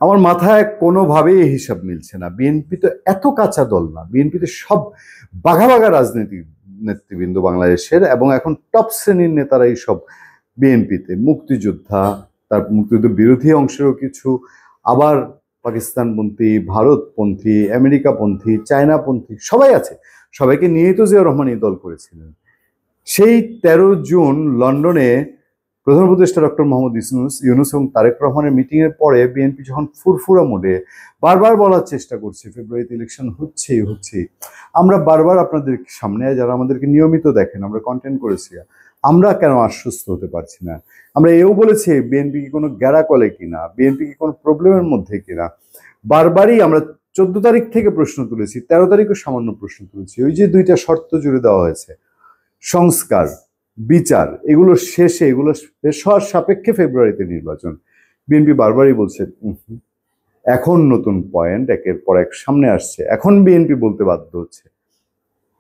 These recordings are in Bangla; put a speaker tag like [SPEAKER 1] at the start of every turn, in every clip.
[SPEAKER 1] আমার মাথায় কোনোভাবেই এই হিসাব মিলছে না। বিএনপি তো এত কাঁচা দল না, বিএনপিতে সব বাঘা বাঘা রাজনৈতিক নেতৃবৃন্দ বাংলাদেশের, এবং এখন টপ শ্রেণীর নেতারা এই সব বিএনপিতে, মুক্তিযোদ্ধা, তার মুক্তিযুদ্ধ বিরোধী অংশেরও কিছু, আবার পাকিস্তানপন্থী, ভারতপন্থী, আমেরিকাপন্থী, চায়নাপন্থী সবাই আছে। সবাইকে নিয়েই তো জিয়াউর রহমান এই দল করেছিলেন। সেই 13 জুন লন্ডনে প্রধান উপদেষ্টা ডক্টর মোহাম্মদ ইউনূস এবং তারেক রহমানের মিটিং এর পরে বিএনপি যখন ফুরফুরা মোডে বারবার বলার চেষ্টা করছে ফেব্রুয়ারিতে ইলেকশন হচ্ছেই। আমরা বারবার আপনাদের সামনে, যারা আমাদেরকে নিয়মিত দেখেন, আমরা কন্টেন্ট করেছি, আমরা কেন আশ্বস্ত হতে পারছি না? আমরা এও বলেছি বিএনপি কি কোনো গ্যারাকলে কিনা, বিএনপি কি কোনো প্রবলেমের মধ্যে কিনা। বারবারই আমরা 14 তারিখ থেকে প্রশ্ন তুলেছি, 13 তারিখও সামান্য প্রশ্ন তুলেছি। ওই যে 2টা শর্ত জুড়ে দেওয়া হয়েছে, সংস্কার, বিচার, এগুলো শেষে, এগুলো শেষ হওয়ার সাপেক্ষে ফেব্রুয়ারিতে নির্বাচন। বিএনপি বারবারই বলছে এখন নতুন পয়েন্ট একের পর এক সামনে আসছে, এখন বিএনপি বলতে বাধ্য হচ্ছে।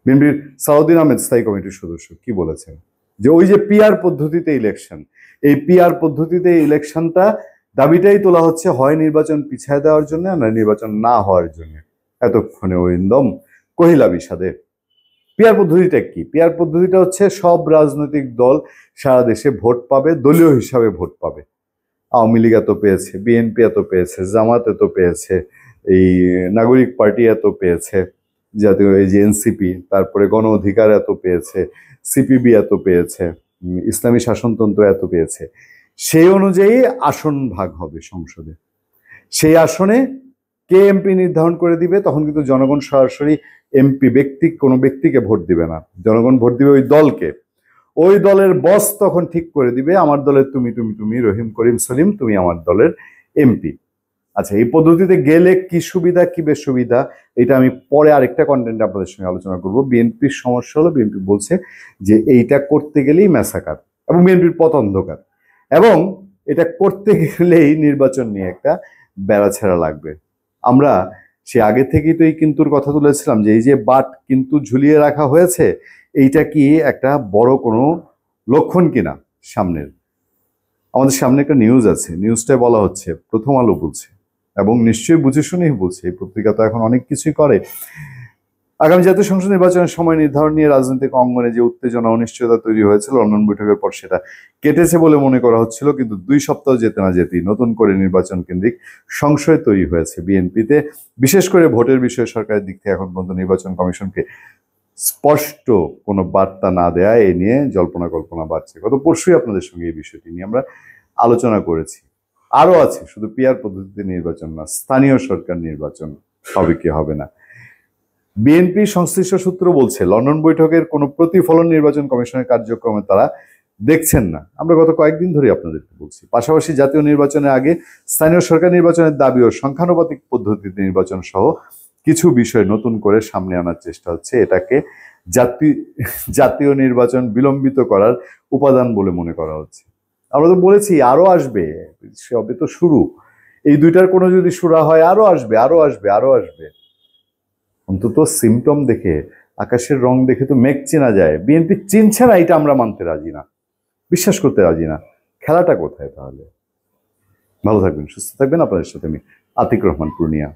[SPEAKER 1] বিএনপির সাউদ্দিন আহমেদ স্থায়ী কমিটির সদস্য কি বলেছেন, যে ওই যে পিআর পদ্ধতিতে ইলেকশন, এই পিআর পদ্ধতিতে ইলেকশনটা দাবিটাই তোলা হচ্ছে হয় নির্বাচন পিছায় দেওয়ার জন্য, না নির্বাচন না হওয়ার জন্য। এতক্ষণে ওইন্দম কহিলা বিষাদে। পিআর পদ্ধতিটা কি? পিআর পদ্ধতিটা হচ্ছে সব রাজনৈতিক দল সারা দেশে ভোট পাবে, দলীয় হিসাবে ভোট পাবে। আওয়ামী লীগ এত পেয়েছে, বিএনপি এত পেয়েছে, জামাত এত পেয়েছে, এই নাগরিক পার্টি এত পেয়েছে, জাতীয় এই যে এনসিপি, তারপরে গণ অধিকার এত পেয়েছে, সিপিবি এত পেয়েছে, ইসলামী শাসনতন্ত্র এত পেয়েছে। সেই অনুযায়ী আসন ভাগ হবে সংসদে। সেই আসনে কে এমপি নির্ধারণ করে দিবে, তখন কিন্তু জনগণ সরাসরি এমপি কোনো ব্যক্তিকে ভোট দিবে না, জনগণ ভোট দিবে ওই দলকে। ওই দলের বস তখন ঠিক করে দিবে আমার দলের তুমি রহিম করিম সলিম, তুমি আমার দলের এমপি। আচ্ছা, এই পদ্ধতিতে গেলে কি সুবিধা কি বেসুবিধা, এটা আমি পরে আরেকটা কন্টেন্ট আপনাদের সঙ্গে আলোচনা করব। বিএনপির সমস্যা হলো, বিএনপি বলছে যে এইটা করতে গেলেই ম্যাসাকার, এবং বিএনপির পথ অন্ধকার, এবং এটা করতে গেলেই নির্বাচন নিয়ে একটা বেড়াছেড়া লাগবে। আমরা সে আগে থেকেই তো এই কিন্তুর কথা তুলেছিলাম, যে এই যে বাট কিন্তু ঝুলিয়ে রাখা হয়েছে, এইটা কি একটা বড় কোনো লক্ষণ কিনা সামনের? আমাদের সামনে একটা নিউজ আছে, নিউজটায় বলা হচ্ছে, প্রথম আলো বলছে, এবং নিশ্চয়ই বুঝে শুনেই বলছে, এই পত্রিকা তো এখন অনেক কিছুই করে, আগামী জাতীয় সংসদ নির্বাচনের সময় নির্ধারণ নিয়ে রাজনৈতিক অঙ্গনে যে উত্তেজনা অনিশ্চয়তা তৈরি হয়েছিল লন্ডন বৈঠকের পর, সেটা কেটেছে বলে মনে করা হচ্ছিল। কিন্তু 2 সপ্তাহ যেতে না যেতেই নতুন করে নির্বাচন কেন্দ্রিক সংশয় তৈরি হয়েছে বিএনপিতে। বিশেষ করে ভোটের বিষয়ে সরকারের দিক থেকে এখন পর্যন্ত নির্বাচন কমিশনকে স্পষ্ট কোনো বার্তা না দেয়া, এ নিয়ে জল্পনা কল্পনা বাড়ছে। গত পরশুই আপনাদের সঙ্গে এই বিষয়টি নিয়ে আমরা আলোচনা করেছি। আরো আছে, শুধু পিআর পদ্ধতিতে নির্বাচন না, স্থানীয় সরকার নির্বাচন হবে কি হবে না। বিএনপি সংশ্লিষ্ট সূত্র বলছে লন্ডন বৈঠকের কোনো প্রতিফলন নির্বাচন কমিশনের কার্যক্রমে তারা দেখছেন না। আমরা গত কয়েকদিন ধরে আপনাদেরকে বলছি। পাশাপাশি জাতীয় নির্বাচনের আগে স্থানীয় সরকার নির্বাচনের দাবি ও সংখ্যানুপাতিক পদ্ধতিতে নির্বাচন সহ কিছু বিষয় নতুন করে সামনে আনার চেষ্টা হচ্ছে। এটাকে জাতীয় নির্বাচন বিলম্বিত করার উপাদান বলে মনে করা হচ্ছে। আমরা তো বলেছি আরো আসবে, সবে তো শুরু। এই 2টার কোনো যদি সুরা হয়, আরো আসবে, আরো আসবে, আরো আসবে। অন্তত সিমটম দেখে, আকাশের রং দেখে তো মেঘ চেনা যায়। বিএনপি চিনছে না, এটা আমরা মানতে রাজি না, বিশ্বাস করতে রাজি না। খেলাটা কোথায় তাহলে? ভালো থাকবেন, সুস্থ থাকবেন। আপনাদের সাথে আমি আতিক রহমান, পূর্ণিয়া।